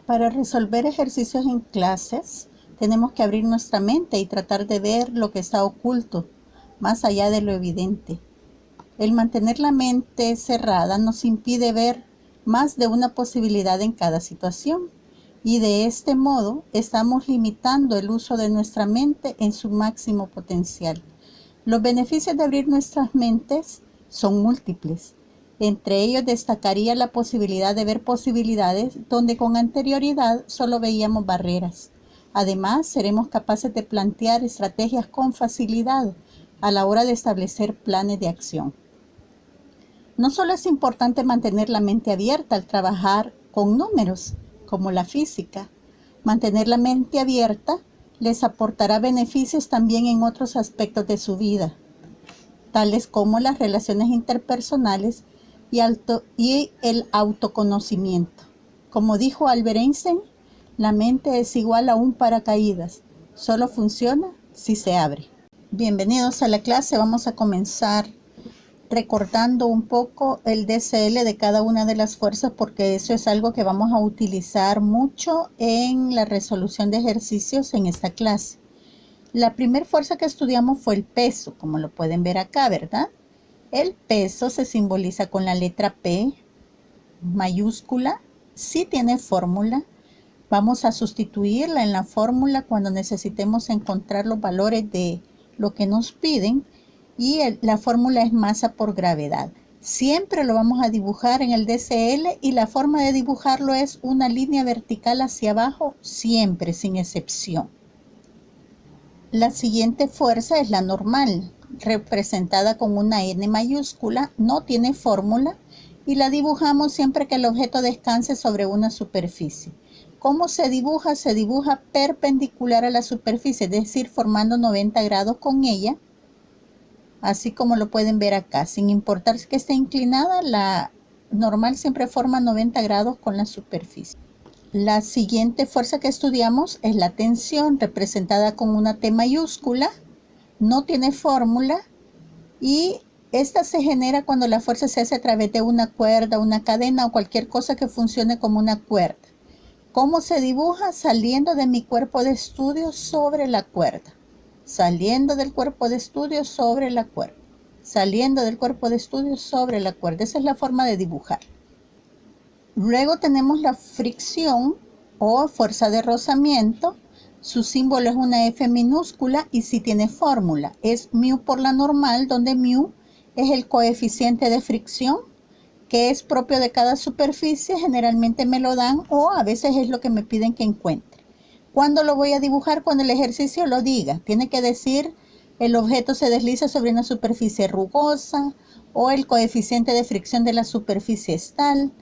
Para resolver ejercicios en clases, tenemos que abrir nuestra mente y tratar de ver lo que está oculto, más allá de lo evidente. El mantener la mente cerrada nos impide ver más de una posibilidad en cada situación, y de este modo estamos limitando el uso de nuestra mente en su máximo potencial. Los beneficios de abrir nuestras mentes son múltiples. Entre ellos destacaría la posibilidad de ver posibilidades donde con anterioridad solo veíamos barreras. Además, seremos capaces de plantear estrategias con facilidad a la hora de establecer planes de acción. No solo es importante mantener la mente abierta al trabajar con números, como la física. Mantener la mente abierta les aportará beneficios también en otros aspectos de su vida, tales como las relaciones interpersonales y el autoconocimiento. Como dijo Albert Einstein, la mente es igual a un paracaídas, solo funciona si se abre. Bienvenidos a la clase. Vamos a comenzar recordando un poco el DCL de cada una de las fuerzas, porque eso es algo que vamos a utilizar mucho en la resolución de ejercicios en esta clase. La primera fuerza que estudiamos fue el peso, como lo pueden ver acá, ¿verdad? El peso se simboliza con la letra P mayúscula. Sí tiene fórmula. Vamos a sustituirla en la fórmula cuando necesitemos encontrar los valores de lo que nos piden. Y la fórmula es masa por gravedad. Siempre lo vamos a dibujar en el DCL y la forma de dibujarlo es una línea vertical hacia abajo, siempre, sin excepción. La siguiente fuerza es la normal, representada con una N mayúscula, no tiene fórmula y la dibujamos siempre que el objeto descanse sobre una superficie. ¿Cómo se dibuja? Se dibuja perpendicular a la superficie, es decir, formando 90 grados con ella, así como lo pueden ver acá. Sin importar que esté inclinada, la normal siempre forma 90 grados con la superficie. La siguiente fuerza que estudiamos es la tensión, representada con una T mayúscula, no tiene fórmula y esta se genera cuando la fuerza se hace a través de una cuerda, una cadena o cualquier cosa que funcione como una cuerda. ¿Cómo se dibuja? Saliendo de mi cuerpo de estudio sobre la cuerda, saliendo del cuerpo de estudio sobre la cuerda, saliendo del cuerpo de estudio sobre la cuerda. Esa es la forma de dibujar. Luego tenemos la fricción o fuerza de rozamiento. Su símbolo es una F minúscula y sí tiene fórmula. Es mu por la normal, donde mu es el coeficiente de fricción, que es propio de cada superficie. Generalmente me lo dan o a veces es lo que me piden que encuentre. ¿Cuándo lo voy a dibujar? Cuando el ejercicio lo diga. Tiene que decir el objeto se desliza sobre una superficie rugosa o el coeficiente de fricción de la superficie es tal.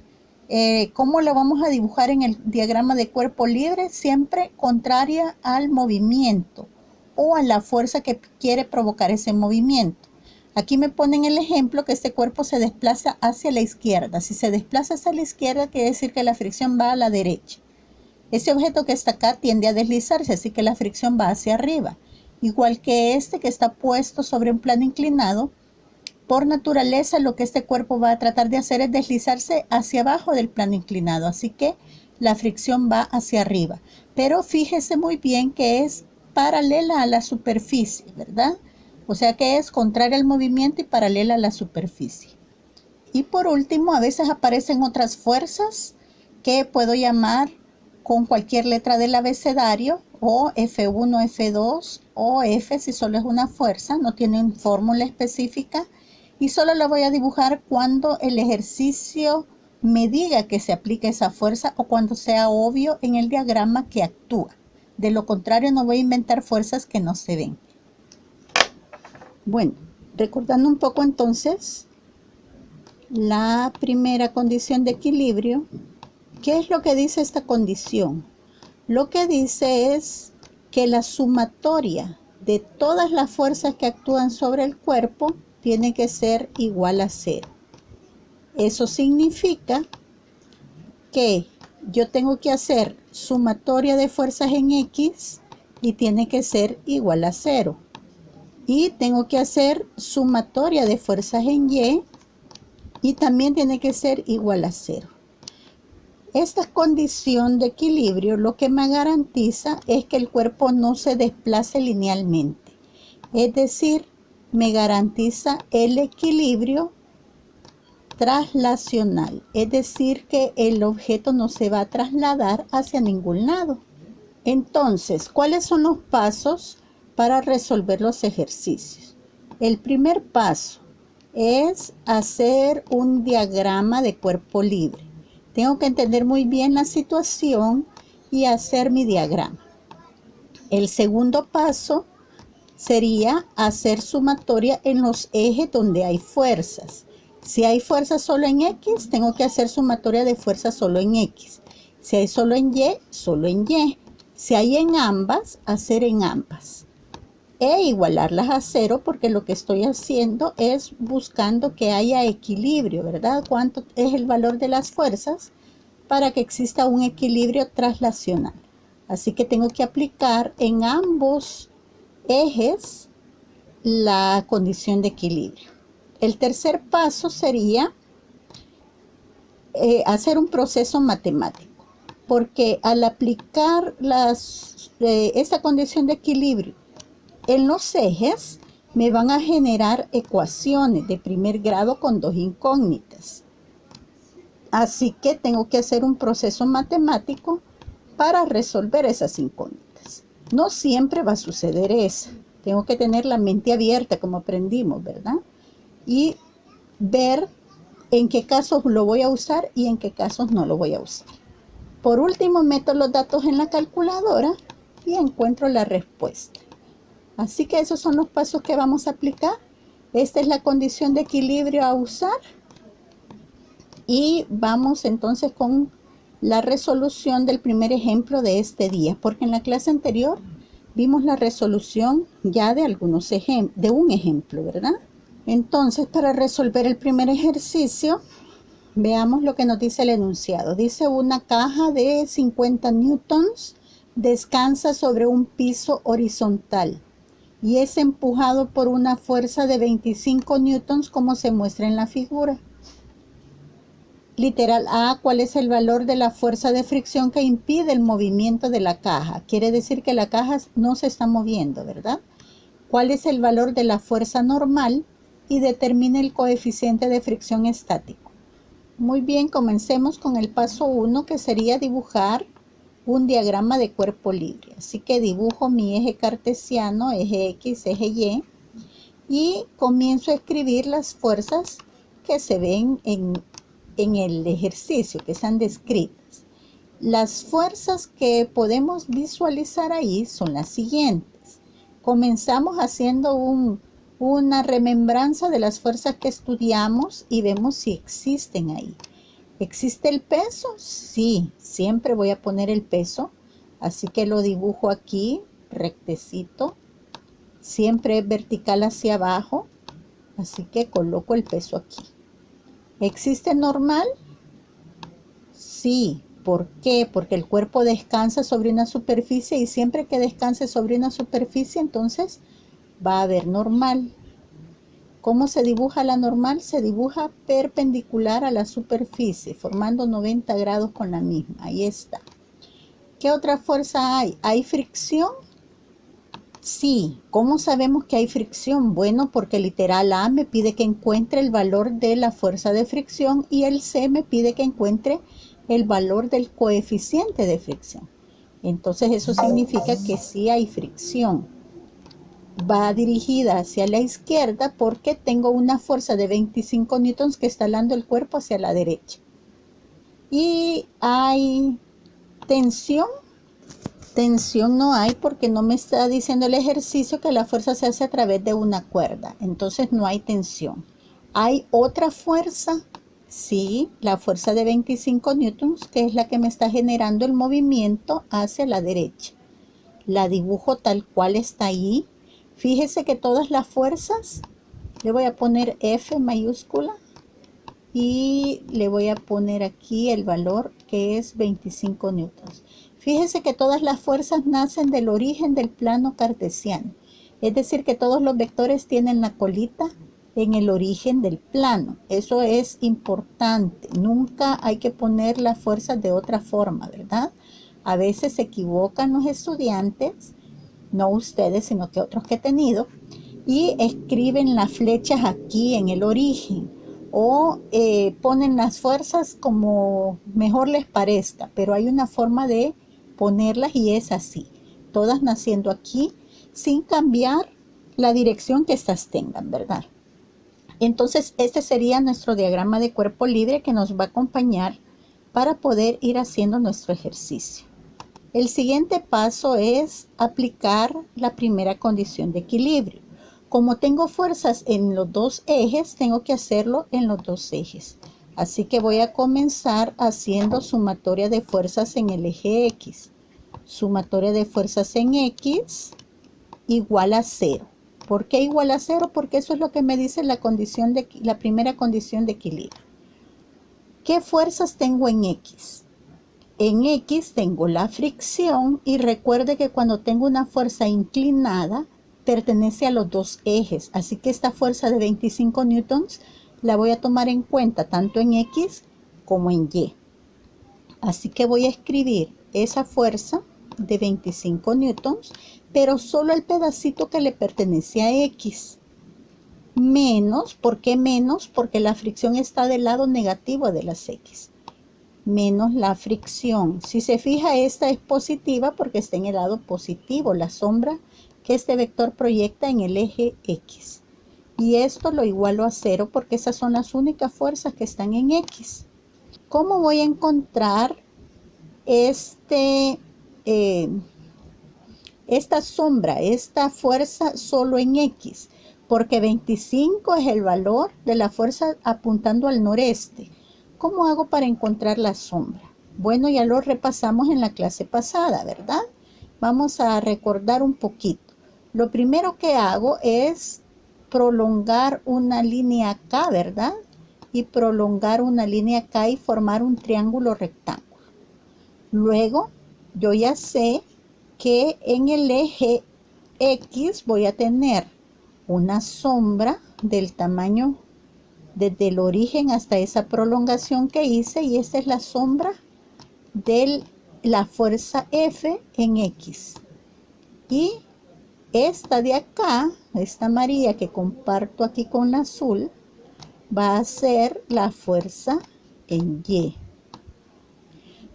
¿Cómo lo vamos a dibujar en el diagrama de cuerpo libre? Siempre contraria al movimiento o a la fuerza que quiere provocar ese movimiento. Aquí me ponen el ejemplo que este cuerpo se desplaza hacia la izquierda. Si se desplaza hacia la izquierda, quiere decir que la fricción va a la derecha. Ese objeto que está acá tiende a deslizarse, así que la fricción va hacia arriba. Igual que este que está puesto sobre un plano inclinado, por naturaleza lo que este cuerpo va a tratar de hacer es deslizarse hacia abajo del plano inclinado, así que la fricción va hacia arriba. Pero fíjese muy bien que es paralela a la superficie, ¿verdad? O sea que es contraria al movimiento y paralela a la superficie. Y por último, a veces aparecen otras fuerzas que puedo llamar con cualquier letra del abecedario, o F1, F2 o F si solo es una fuerza, no tienen fórmula específica. Y solo la voy a dibujar cuando el ejercicio me diga que se aplique esa fuerza o cuando sea obvio en el diagrama que actúa. De lo contrario, no voy a inventar fuerzas que no se ven. Bueno, recordando un poco entonces la primera condición de equilibrio. ¿Qué es lo que dice esta condición? Lo que dice es que la sumatoria de todas las fuerzas que actúan sobre el cuerpo tiene que ser igual a 0. Eso significa que yo tengo que hacer sumatoria de fuerzas en X y tiene que ser igual a 0. Y tengo que hacer sumatoria de fuerzas en Y y también tiene que ser igual a 0. Esta condición de equilibrio lo que me garantiza es que el cuerpo no se desplace linealmente. Es decir, me garantiza el equilibrio traslacional. Es decir, que el objeto no se va a trasladar hacia ningún lado. Entonces, ¿cuáles son los pasos para resolver los ejercicios? El primer paso es hacer un diagrama de cuerpo libre. Tengo que entender muy bien la situación y hacer mi diagrama. El segundo paso sería hacer sumatoria en los ejes donde hay fuerzas. Si hay fuerzas solo en X, tengo que hacer sumatoria de fuerzas solo en X. Si hay solo en Y, solo en Y. Si hay en ambas, hacer en ambas. E igualarlas a cero, porque lo que estoy haciendo es buscando que haya equilibrio, ¿verdad? ¿Cuánto es el valor de las fuerzas para que exista un equilibrio traslacional? Así que tengo que aplicar en ambos ejes la condición de equilibrio. El tercer paso sería hacer un proceso matemático, porque al aplicar esta condición de equilibrio en los ejes, me van a generar ecuaciones de primer grado con dos incógnitas. Así que tengo que hacer un proceso matemático para resolver esas incógnitas. No siempre va a suceder eso. Tengo que tener la mente abierta, como aprendimos, ¿verdad? Y ver en qué casos lo voy a usar y en qué casos no lo voy a usar. Por último, meto los datos en la calculadora y encuentro la respuesta. Así que esos son los pasos que vamos a aplicar. Esta es la condición de equilibrio a usar. Y vamos entonces con la resolución del primer ejemplo de este día, porque en la clase anterior vimos la resolución ya de algunos ejemplos, de un ejemplo, ¿verdad? Entonces, para resolver el primer ejercicio, veamos lo que nos dice el enunciado. Dice: una caja de 50 newtons descansa sobre un piso horizontal y es empujado por una fuerza de 25 newtons, como se muestra en la figura. Literal A, ¿cuál es el valor de la fuerza de fricción que impide el movimiento de la caja? Quiere decir que la caja no se está moviendo, ¿verdad? ¿Cuál es el valor de la fuerza normal? Y determine el coeficiente de fricción estático. Muy bien, comencemos con el paso 1, que sería dibujar un diagrama de cuerpo libre. Así que dibujo mi eje cartesiano, eje X, eje Y, y comienzo a escribir las fuerzas que se ven en el ejercicio, que están descritas. Las fuerzas que podemos visualizar ahí son las siguientes. Comenzamos haciendo una remembranza de las fuerzas que estudiamos y vemos si existen ahí. ¿Existe el peso? Sí, siempre voy a poner el peso, así que lo dibujo aquí, rectecito. Siempre es vertical hacia abajo, así que coloco el peso aquí. ¿Existe normal? Sí. ¿Por qué? Porque el cuerpo descansa sobre una superficie y siempre que descanse sobre una superficie, entonces va a haber normal. ¿Cómo se dibuja la normal? Se dibuja perpendicular a la superficie, formando 90 grados con la misma. Ahí está. ¿Qué otra fuerza hay? ¿Hay fricción? Sí. ¿Cómo sabemos que hay fricción? Bueno, porque el literal A me pide que encuentre el valor de la fuerza de fricción y el C me pide que encuentre el valor del coeficiente de fricción. Entonces eso significa que sí hay fricción. Va dirigida hacia la izquierda porque tengo una fuerza de 25 newtons que está jalando el cuerpo hacia la derecha. ¿Y hay tensión? Tensión no hay porque no me está diciendo el ejercicio que la fuerza se hace a través de una cuerda. Entonces no hay tensión. ¿Hay otra fuerza? Sí, la fuerza de 25 newtons, que es la que me está generando el movimiento hacia la derecha. La dibujo tal cual está ahí. Fíjese que todas las fuerzas, le voy a poner F mayúscula y le voy a poner aquí el valor que es 25 newtons. Fíjese que todas las fuerzas nacen del origen del plano cartesiano. Es decir, que todos los vectores tienen la colita en el origen del plano. Eso es importante. Nunca hay que poner las fuerzas de otra forma, ¿verdad? A veces se equivocan los estudiantes, no ustedes, sino que otros que he tenido, y escriben las flechas aquí en el origen o ponen las fuerzas como mejor les parezca, pero hay una forma de ponerlas y es así, todas naciendo aquí sin cambiar la dirección que estas tengan, ¿verdad? Entonces este sería nuestro diagrama de cuerpo libre que nos va a acompañar para poder ir haciendo nuestro ejercicio. El siguiente paso es aplicar la primera condición de equilibrio. Como tengo fuerzas en los dos ejes, tengo que hacerlo en los dos ejes. Así que voy a comenzar haciendo sumatoria de fuerzas en el eje X. Sumatoria de fuerzas en X igual a 0. ¿Por qué igual a 0? Porque eso es lo que me dice la primera condición de equilibrio. ¿Qué fuerzas tengo en X? En X tengo la fricción y recuerde que cuando tengo una fuerza inclinada pertenece a los dos ejes. Así que esta fuerza de 25 newtons la voy a tomar en cuenta tanto en X como en Y. Así que voy a escribir esa fuerza de 25 newtons, pero solo el pedacito que le pertenece a X. Menos, ¿por qué menos? Porque la fricción está del lado negativo de las X. Menos la fricción. Si se fija, esta es positiva porque está en el lado positivo, la sombra que este vector proyecta en el eje X. Y esto lo igualo a 0 porque esas son las únicas fuerzas que están en X. ¿Cómo voy a encontrar esta sombra, esta fuerza solo en X? Porque 25 es el valor de la fuerza apuntando al noreste. ¿Cómo hago para encontrar la sombra? Bueno, ya lo repasamos en la clase pasada, ¿verdad? Vamos a recordar un poquito. Lo primero que hago es prolongar una línea acá, ¿verdad? Y prolongar una línea acá y formar un triángulo rectángulo. Luego, yo ya sé que en el eje X voy a tener una sombra del tamaño desde el origen hasta esa prolongación que hice, y esta es la sombra de la fuerza F en X. Y esta de acá, esta amarilla que comparto aquí con la azul, va a ser la fuerza en Y.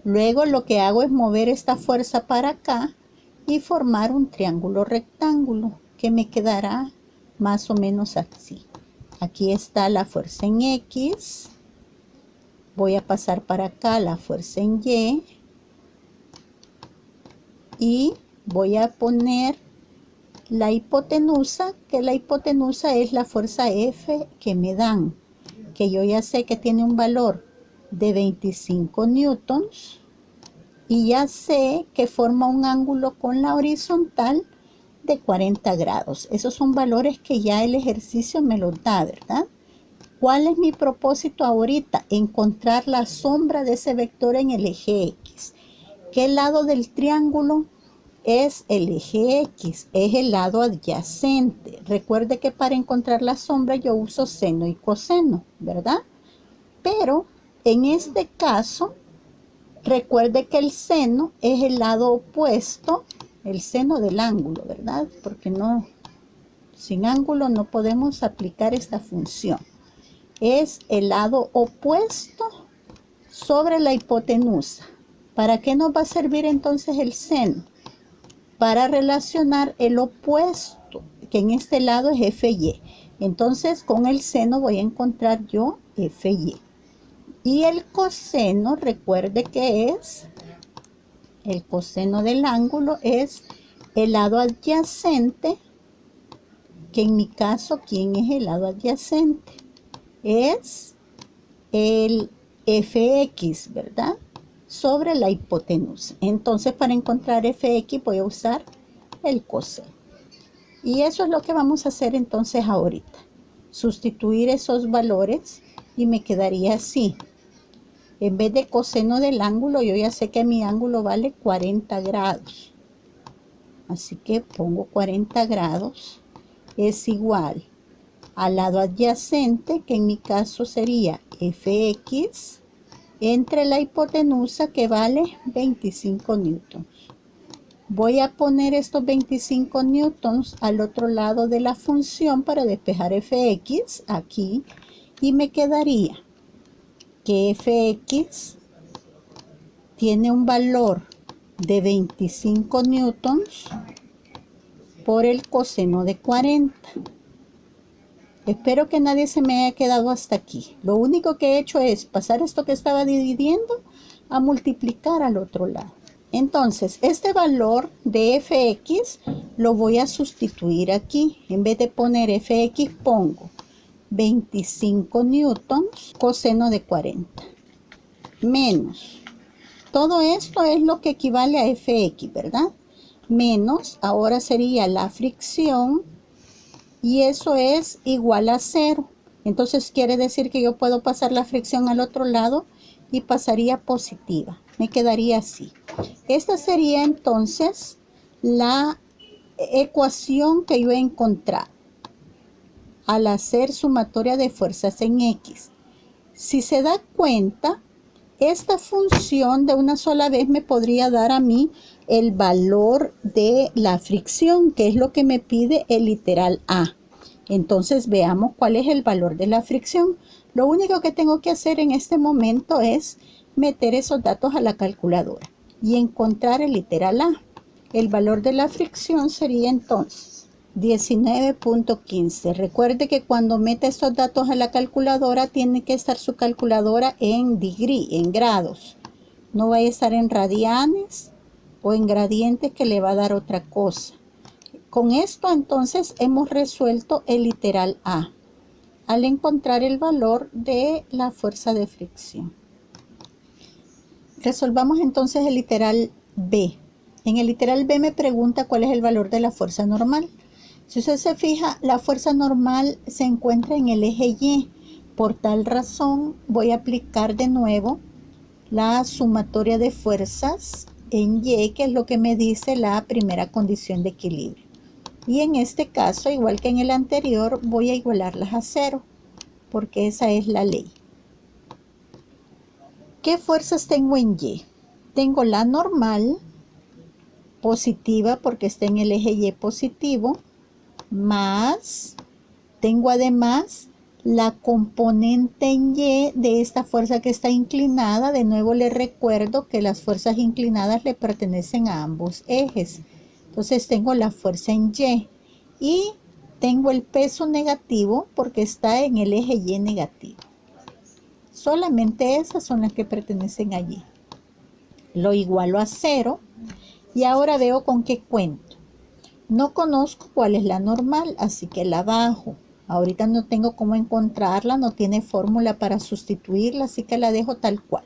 Luego lo que hago es mover esta fuerza para acá y formar un triángulo rectángulo que me quedará más o menos así. Aquí está la fuerza en X. Voy a pasar para acá la fuerza en Y. Y voy a poner la hipotenusa, que la hipotenusa es la fuerza F que me dan, que yo ya sé que tiene un valor de 25 newtons. Y ya sé que forma un ángulo con la horizontal de 40 grados. Esos son valores que ya el ejercicio me los da, ¿verdad? ¿Cuál es mi propósito ahorita? Encontrar la sombra de ese vector en el eje X. ¿Qué lado del triángulo es el eje X? Es el lado adyacente. Recuerde que para encontrar la sombra yo uso seno y coseno, ¿verdad? Pero en este caso, recuerde que el seno es el lado opuesto, el seno del ángulo, ¿verdad? Porque sin ángulo no podemos aplicar esta función. Es el lado opuesto sobre la hipotenusa. ¿Para qué nos va a servir entonces el seno? Para relacionar el opuesto, que en este lado es FY. Entonces con el seno voy a encontrar yo FY. Y el coseno, recuerde que es, el coseno del ángulo es el lado adyacente, que en mi caso, ¿quién es el lado adyacente? Es el FX, ¿verdad? Sobre la hipotenusa. Entonces, para encontrar FX voy a usar el coseno. Y eso es lo que vamos a hacer entonces ahorita. Sustituir esos valores y me quedaría así. En vez de coseno del ángulo, yo ya sé que mi ángulo vale 40 grados. Así que pongo 40 grados es igual al lado adyacente, que en mi caso sería Fx, entre la hipotenusa, que vale 25 newtons. Voy a poner estos 25 newtons al otro lado de la función para despejar Fx aquí, y me quedaría que Fx tiene un valor de 25 newtons por el coseno de 40. Espero que nadie se me haya quedado hasta aquí. Lo único que he hecho es pasar esto que estaba dividiendo a multiplicar al otro lado. Entonces, este valor de Fx lo voy a sustituir aquí. En vez de poner Fx, pongo 25 newtons coseno de 40 menos. Todo esto es lo que equivale a Fx, ¿verdad? Menos, ahora sería la fricción, y eso es igual a 0. Entonces quiere decir que yo puedo pasar la fricción al otro lado y pasaría positiva. Me quedaría así. Esta sería entonces la ecuación que yo he encontrado al hacer sumatoria de fuerzas en X. Si se da cuenta, esta función de una sola vez me podría dar a mí el valor de la fricción, que es lo que me pide el literal A. Entonces veamos cuál es el valor de la fricción. Lo único que tengo que hacer en este momento es meter esos datos a la calculadora y encontrar el literal A. El valor de la fricción sería entonces 19.15. Recuerde que cuando meta estos datos a la calculadora tiene que estar su calculadora en degree, en grados. No vaya a estar en radianes o en gradientes, que le va a dar otra cosa. Con esto entonces hemos resuelto el literal A al encontrar el valor de la fuerza de fricción. Resolvamos entonces el literal B. En el literal B me pregunta cuál es el valor de la fuerza normal. Si usted se fija, la fuerza normal se encuentra en el eje Y. Por tal razón voy a aplicar de nuevo la sumatoria de fuerzas en Y, que es lo que me dice la primera condición de equilibrio. Y en este caso, igual que en el anterior, voy a igualarlas a 0, porque esa es la ley. ¿Qué fuerzas tengo en Y? Tengo la normal, positiva porque está en el eje Y positivo, más tengo además la componente en Y de esta fuerza que está inclinada. De nuevo les recuerdo que las fuerzas inclinadas le pertenecen a ambos ejes. Entonces tengo la fuerza en y tengo el peso negativo porque está en el eje Y negativo. Solamente esas son las que pertenecen allí. Lo igualo a 0 y ahora veo con qué cuento. No conozco cuál es la normal, así que la bajo. Ahorita no tengo cómo encontrarla, no tiene fórmula para sustituirla, así que la dejo tal cual.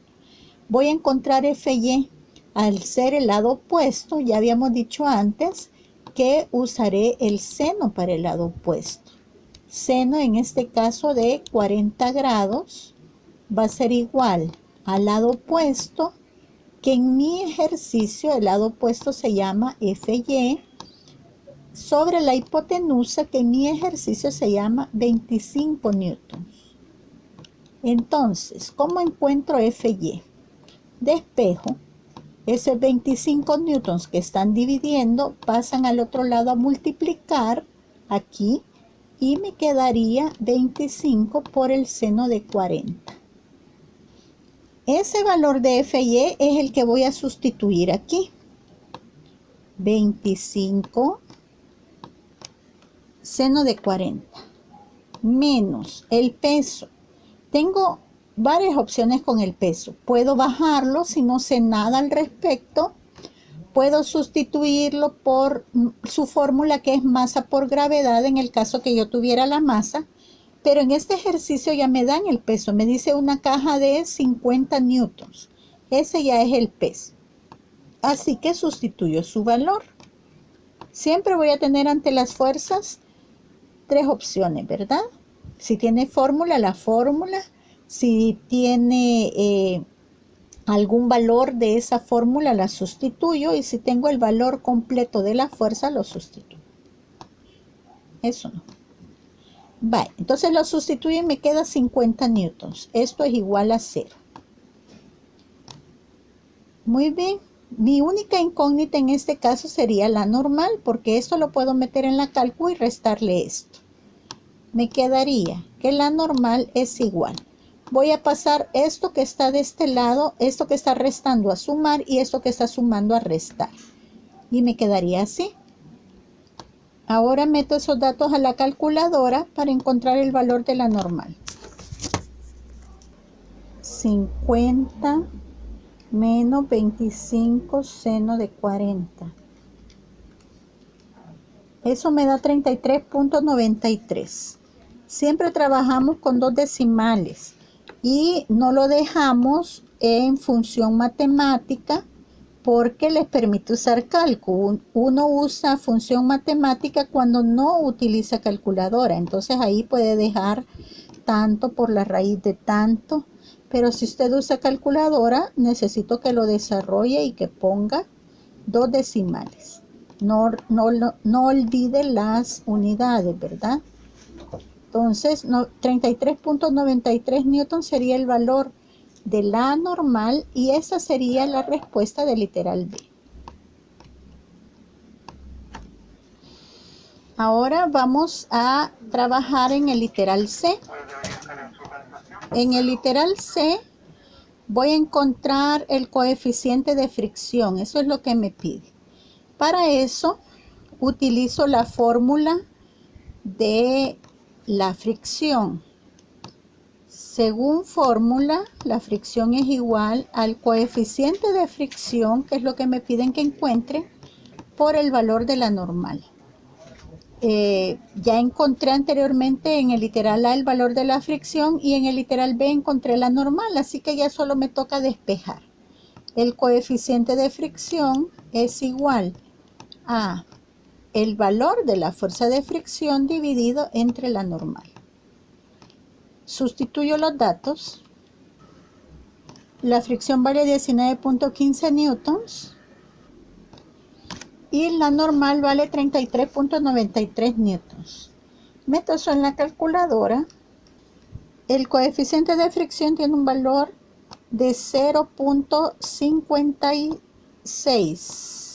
Voy a encontrar Fy. Al ser el lado opuesto, ya habíamos dicho antes que usaré el seno para el lado opuesto. Seno en este caso de 40 grados va a ser igual al lado opuesto, que en mi ejercicio el lado opuesto se llama Fy, sobre la hipotenusa, que en mi ejercicio se llama 25 newtons. Entonces, ¿cómo encuentro Fy? Despejo. Esos 25 newtons que están dividiendo pasan al otro lado a multiplicar aquí y me quedaría 25 por el seno de 40. Ese valor de Fy es el que voy a sustituir aquí. 25 seno de 40 menos el peso. Tengo varias opciones con el peso. Puedo bajarlo si no sé nada al respecto. Puedo sustituirlo por su fórmula, que es masa por gravedad, en el caso que yo tuviera la masa. Pero en este ejercicio ya me dan el peso. Me dice una caja de 50 newtons. Ese ya es el peso. Así que sustituyo su valor. Siempre voy a tener ante las fuerzas tres opciones, ¿verdad? Si tiene fórmula, la fórmula. Si tiene algún valor de esa fórmula, la sustituyo. Y si tengo el valor completo de la fuerza, lo sustituyo. Eso no. Vale, entonces lo sustituyo y me queda 50 newtons. Esto es igual a 0. Muy bien. Mi única incógnita en este caso sería la normal, porque esto lo puedo meter en la cálculo y restarle esto. Me quedaría que la normal es igual. Voy a pasar esto que está de este lado, esto que está restando a sumar y esto que está sumando a restar. Y me quedaría así. Ahora meto esos datos a la calculadora para encontrar el valor de la normal. 50 menos 25 seno de 40. Eso me da 33.93. Siempre trabajamos con dos decimales y no lo dejamos en función matemática porque les permite usar cálculo. Uno usa función matemática cuando no utiliza calculadora. Entonces ahí puede dejar tanto por la raíz de tanto. Pero si usted usa calculadora, necesito que lo desarrolle y que ponga dos decimales. No olvide las unidades, ¿verdad? Entonces, 33.93 newton sería el valor de la normal y esa sería la respuesta del literal B. Ahora vamos a trabajar en el literal C. En el literal C voy a encontrar el coeficiente de fricción. Eso es lo que me pide. Para eso utilizo la fórmula de la fricción. Según fórmula, la fricción es igual al coeficiente de fricción, que es lo que me piden que encuentre, por el valor de la normal. Ya encontré anteriormente en el literal A el valor de la fricción y en el literal B encontré la normal, así que ya solo me toca despejar. El coeficiente de fricción es igual a el valor de la fuerza de fricción dividido entre la normal. Sustituyo los datos. La fricción vale 19.15 newtons y la normal vale 33.93 newtons. Meto eso en la calculadora. El coeficiente de fricción tiene un valor de 0.56.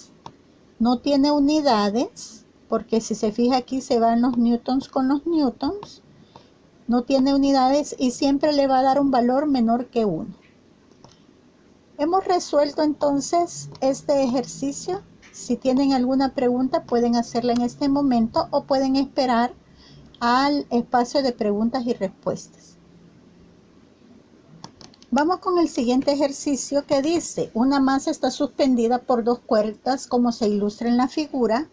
No tiene unidades, porque si se fija aquí se van los newtons con los newtons. No tiene unidades y siempre le va a dar un valor menor que 1. Hemos resuelto entonces este ejercicio. Si tienen alguna pregunta pueden hacerla en este momento o pueden esperar al espacio de preguntas y respuestas. Vamos con el siguiente ejercicio que dice: una masa está suspendida por dos cuerdas como se ilustra en la figura.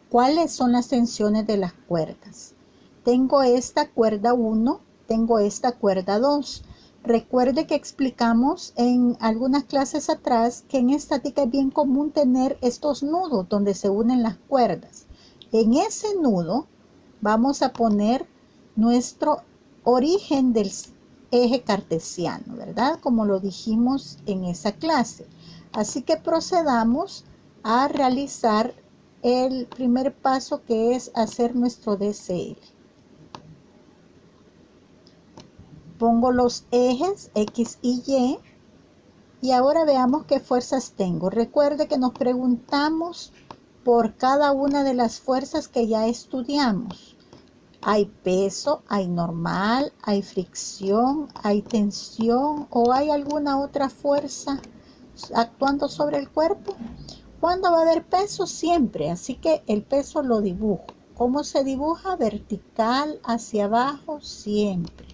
¿Cuáles son las tensiones de las cuerdas? Tengo esta cuerda 1, tengo esta cuerda 2. Recuerde que explicamos en algunas clases atrás que en estática es bien común tener estos nudos donde se unen las cuerdas. En ese nudo vamos a poner nuestro origen del eje cartesiano, ¿verdad? Como lo dijimos en esa clase. Así que procedamos a realizar el primer paso, que es hacer nuestro DCL. Pongo los ejes X y Y ahora veamos qué fuerzas tengo. Recuerde que nos preguntamos por cada una de las fuerzas que ya estudiamos. Hay peso, hay normal, hay fricción, hay tensión o hay alguna otra fuerza actuando sobre el cuerpo. ¿Cuándo va a haber peso? Siempre. Así que el peso lo dibujo. ¿Cómo se dibuja? Vertical hacia abajo siempre.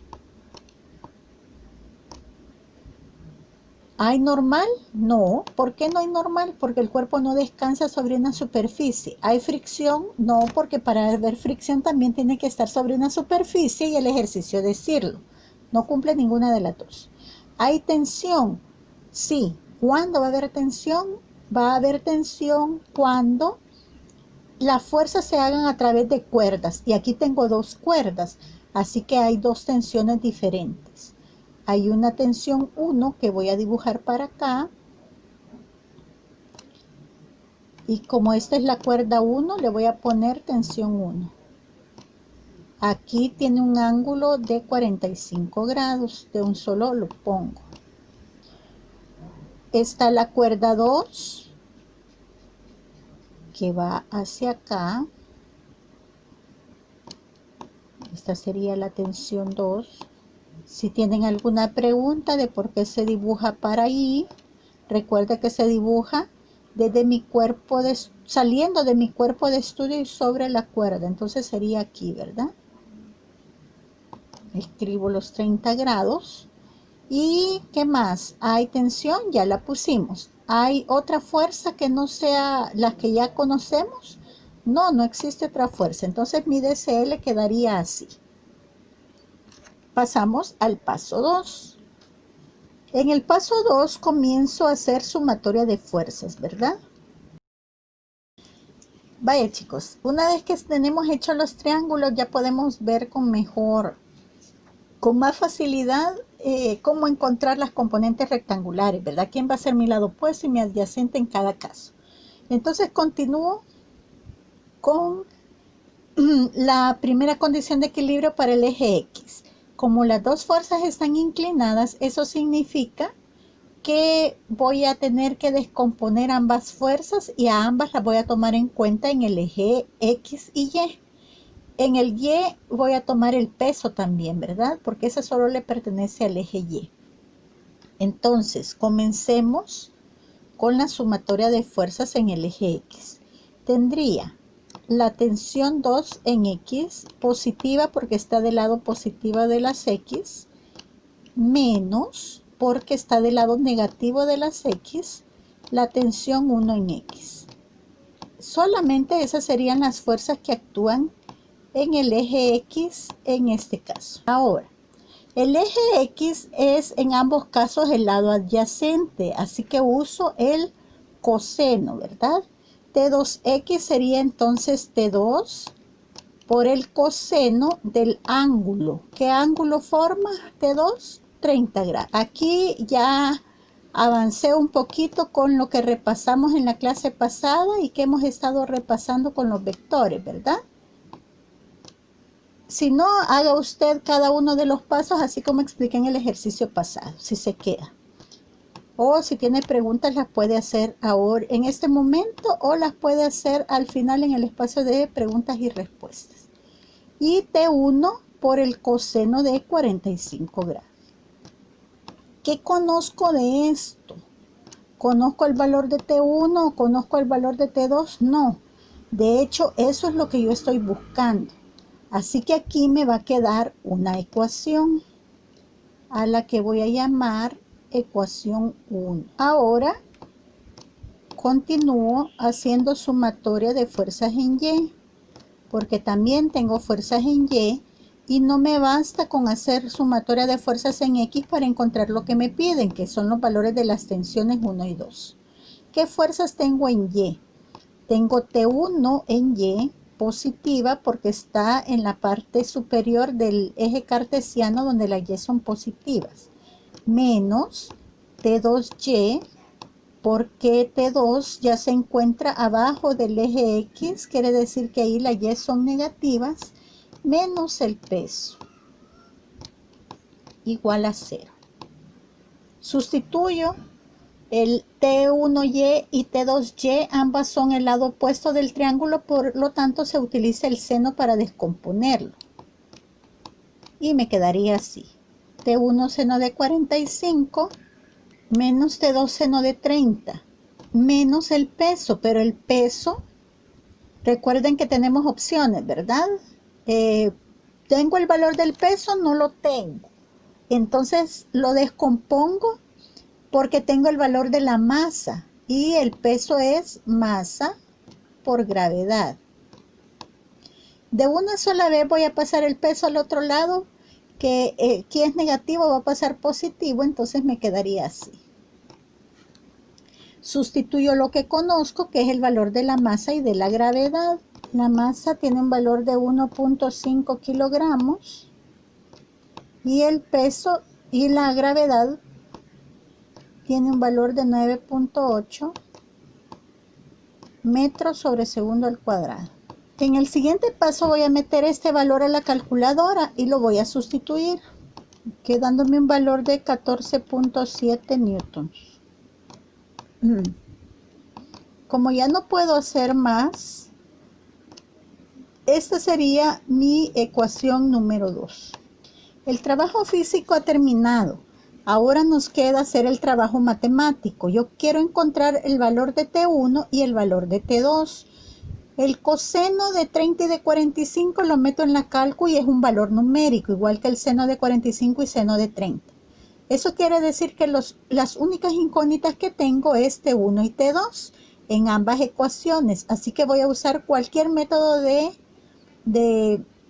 ¿Hay normal? No. ¿Por qué no hay normal? Porque el cuerpo no descansa sobre una superficie. ¿Hay fricción? No, porque para haber fricción también tiene que estar sobre una superficie y el ejercicio decirlo. No cumple ninguna de las dos. ¿Hay tensión? Sí. ¿Cuándo va a haber tensión? Va a haber tensión cuando las fuerzas se hagan a través de cuerdas. Y aquí tengo dos cuerdas, así que hay dos tensiones diferentes. Hay una tensión 1 que voy a dibujar para acá. Y como esta es la cuerda 1, le voy a poner tensión 1. Aquí tiene un ángulo de 45 grados, de un solo lo pongo. Está la cuerda 2, que va hacia acá. Esta sería la tensión 2. Si tienen alguna pregunta de por qué se dibuja para ahí, recuerda que se dibuja desde mi cuerpo saliendo de mi cuerpo de estudio y sobre la cuerda. Entonces sería aquí, ¿verdad? Escribo los 30 grados. ¿Y qué más? Hay tensión, ya la pusimos. ¿Hay otra fuerza que no sea la que ya conocemos? No, no existe otra fuerza. Entonces mi DCL quedaría así. Pasamos al paso 2. En el paso 2 comienzo a hacer sumatoria de fuerzas, ¿verdad? Vaya chicos, una vez que tenemos hechos los triángulos ya podemos ver con más facilidad cómo encontrar las componentes rectangulares, ¿verdad? ¿Quién va a ser mi lado opuesto y mi adyacente en cada caso? Entonces continúo con la primera condición de equilibrio para el eje X. Como las dos fuerzas están inclinadas, eso significa que voy a tener que descomponer ambas fuerzas y a ambas las voy a tomar en cuenta en el eje X y Y. En el Y voy a tomar el peso también, ¿verdad? Porque ese solo le pertenece al eje Y. Entonces, comencemos con la sumatoria de fuerzas en el eje X. Tendría la tensión 2 en X, positiva porque está del lado positivo de las X, menos porque está del lado negativo de las X, la tensión 1 en X. Solamente esas serían las fuerzas que actúan en el eje X en este caso. Ahora, el eje X es en ambos casos el lado adyacente, así que uso el coseno, ¿verdad? T2X sería entonces T2 por el coseno del ángulo. ¿Qué ángulo forma T2? 30 grados. Aquí ya avancé un poquito con lo que repasamos en la clase pasada y que hemos estado repasando con los vectores, ¿verdad? Si no, haga usted cada uno de los pasos así como expliqué en el ejercicio pasado, si se queda. O si tiene preguntas, las puede hacer ahora en este momento o las puede hacer al final en el espacio de preguntas y respuestas. Y T1 por el coseno de 45 grados. ¿Qué conozco de esto? ¿Conozco el valor de T1 o conozco el valor de T2? No. De hecho, eso es lo que yo estoy buscando. Así que aquí me va a quedar una ecuación a la que voy a llamar ecuación 1. Ahora continúo haciendo sumatoria de fuerzas en Y, porque también tengo fuerzas en Y no me basta con hacer sumatoria de fuerzas en X para encontrar lo que me piden, que son los valores de las tensiones 1 y 2. ¿Qué fuerzas tengo en Y? Tengo T1 en Y positiva porque está en la parte superior del eje cartesiano donde las Y son positivas, menos T2Y porque T2 ya se encuentra abajo del eje X, quiere decir que ahí las Y son negativas, menos el peso, igual a 0. Sustituyo el T1Y y T2Y, ambas son el lado opuesto del triángulo, por lo tanto se utiliza el seno para descomponerlo. Y me quedaría así. T1 seno de 45 menos T2 seno de 30, menos el peso, pero el peso, recuerden que tenemos opciones, ¿verdad? ¿Tengo el valor del peso? No lo tengo. Entonces lo descompongo porque tengo el valor de la masa y el peso es masa por gravedad. De una sola vez voy a pasar el peso al otro lado, que aquí es negativo, va a pasar positivo, entonces me quedaría así. Sustituyo lo que conozco, que es el valor de la masa y de la gravedad. La masa tiene un valor de 1.5 kilogramos y el peso y la gravedad tiene un valor de 9.8 metros sobre segundo al cuadrado. En el siguiente paso voy a meter este valor a la calculadora y lo voy a sustituir, quedándome un valor de 14.7 newtons. Como ya no puedo hacer más, esta sería mi ecuación número 2. El trabajo físico ha terminado. Ahora nos queda hacer el trabajo matemático. Yo quiero encontrar el valor de T1 y el valor de T2. El coseno de 30 y de 45 lo meto en la cálculo y es un valor numérico, igual que el seno de 45 y seno de 30. Eso quiere decir que las únicas incógnitas que tengo es T1 y T2 en ambas ecuaciones. Así que voy a usar cualquier método de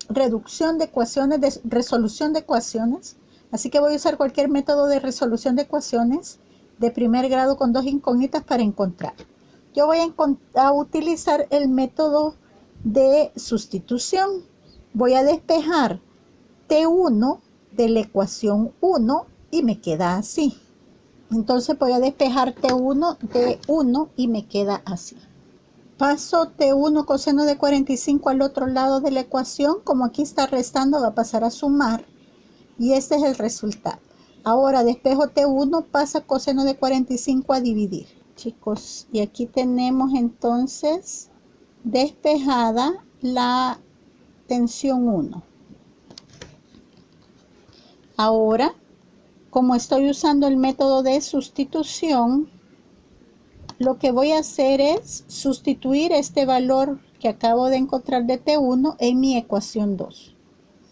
reducción de ecuaciones, de resolución de ecuaciones. Así que voy a usar cualquier método de resolución de ecuaciones de primer grado con dos incógnitas para encontrar. Yo voy a utilizar el método de sustitución. Voy a despejar T1 de la ecuación 1 y me queda así. Entonces voy a despejar T1 de 1 y me queda así. Paso T1 coseno de 45 al otro lado de la ecuación. Como aquí está restando, va a pasar a sumar. Y este es el resultado. Ahora despejo T1, pasa coseno de 45 a dividir. Chicos, y aquí tenemos entonces despejada la tensión 1. Ahora, como estoy usando el método de sustitución, lo que voy a hacer es sustituir este valor que acabo de encontrar de T1 en mi ecuación 2.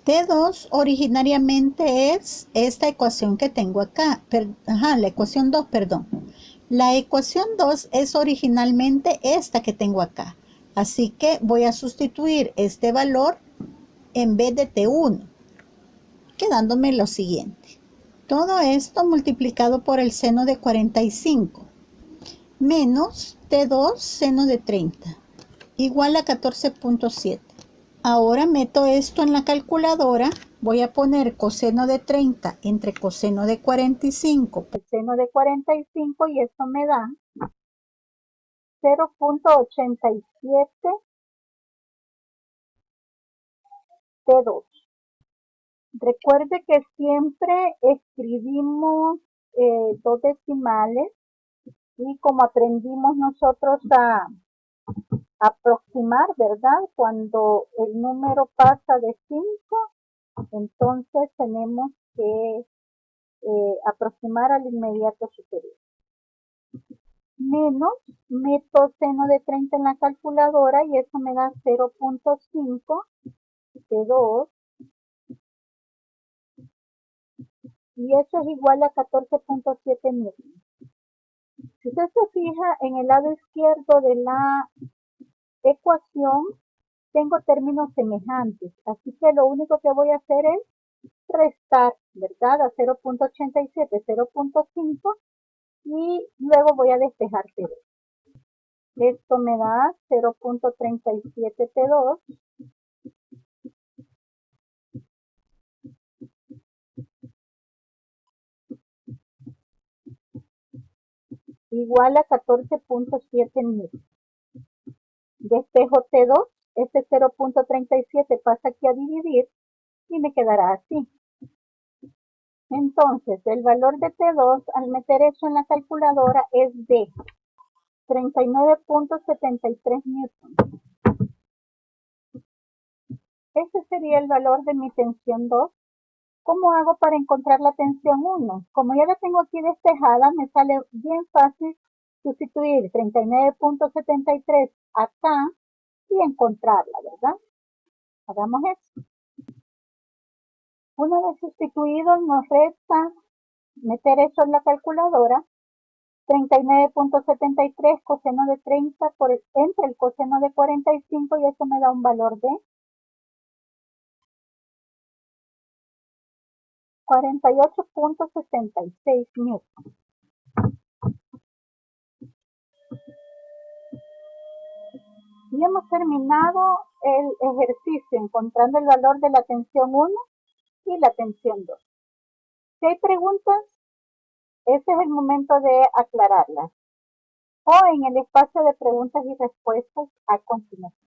T2 originariamente es esta ecuación que tengo acá. La ecuación 2, perdón. La ecuación 2 es originalmente esta que tengo acá. Así que voy a sustituir este valor en vez de T1, quedándome lo siguiente. Todo esto multiplicado por el seno de 45 menos T2 seno de 30 igual a 14.7. Ahora meto esto en la calculadora. Voy a poner coseno de 30 entre coseno de 45 por seno de 45 y esto me da 0.87 T2. Recuerde que siempre escribimos dos decimales y como aprendimos nosotros a aproximar, ¿verdad? Cuando el número pasa de 5, entonces tenemos que aproximar al inmediato superior. Menos, meto seno de 30 en la calculadora y eso me da 0.5 de 2. Y eso es igual a 14.7 newtons. Si usted se fija en el lado izquierdo de la ecuación, tengo términos semejantes. Así que lo único que voy a hacer es restar, ¿verdad? A 0.87, 0.5 y luego voy a despejar T2. Esto me da 0.37 T2 igual a 14.7 newtons. Despejo T2, este 0.37 pasa aquí a dividir y me quedará así. Entonces, el valor de T2 al meter eso en la calculadora es de 39.73 newtons. Ese sería el valor de mi tensión 2. ¿Cómo hago para encontrar la tensión 1? Como ya la tengo aquí despejada, me sale bien fácil sustituir 39.73 acá y encontrarla, ¿verdad? Hagamos esto. Una vez sustituido, nos resta meter eso en la calculadora. 39.73 coseno de 30 entre el coseno de 45 y eso me da un valor de 48.66 newtons. Y hemos terminado el ejercicio encontrando el valor de la tensión 1 y la tensión 2. Si hay preguntas, este es el momento de aclararlas o en el espacio de preguntas y respuestas a continuación.